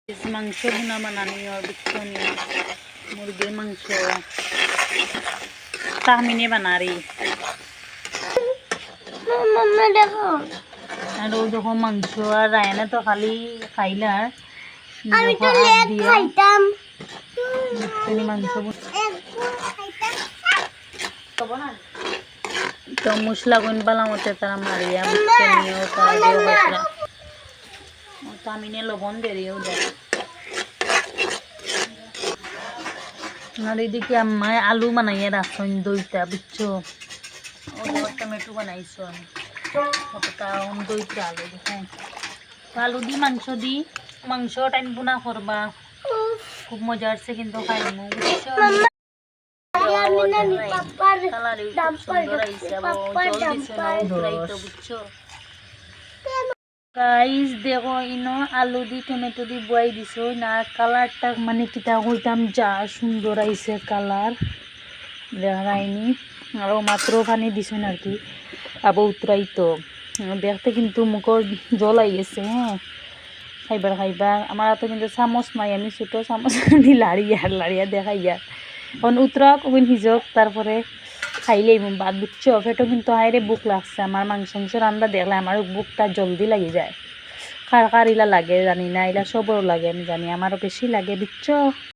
মাংস ভুনা বানানি और बिच्छू मुर्गी मांस ताहमीने बना रही मम्मा देखो और वो देखो मांस और रायना तो खाली खाइला আমি তো লেগ খাইতাম তুমি মাংস तो मुसला गुन बाला होते तारा मारिया बच्चे नियो तारा दियो होतरा ताहमीने लबन दे रही हो जा আর এদিকে আম্মা আলু বানাইয়া রাখছেন দইটা বুঝছো ও টমেটো বানাইছো আমি কতটা দইটা আলু দেখেন আলু দি মাংস টাইনবো না করবা খুব মজা আসছে কিন্তু খাইমু বুঝছো বুঝছো गाइस देखो इनो आलू दी टमेटो दी बुआई दिसो ना कालारटा माने किता কইতাম যা সুন্দর আইছে কালার দেখাইনি আর মাত্র পানি দিছেন আর কি আবো উতরাইতো দেখতে কিন্তু মুখর জল আইছে হ্যাঁ খাইবা আমার তো কিন্তু চামচ নাই আমি ছোট চামচ দি লাড়িয়া দেখাইয়া এখন উতরাক ওইন হিজক তারপরে খাইলেই বাদ বুঝছো পেটও কিন্তু হাইরে বুক লাগছে আমার মাংস রান্না দেখলে আমার বুকটা জলদি লাগে যায় কার ইলা লাগে জানি না ইলা সবরও লাগে আমি জানি আমারও বেশি লাগে বুঝছো।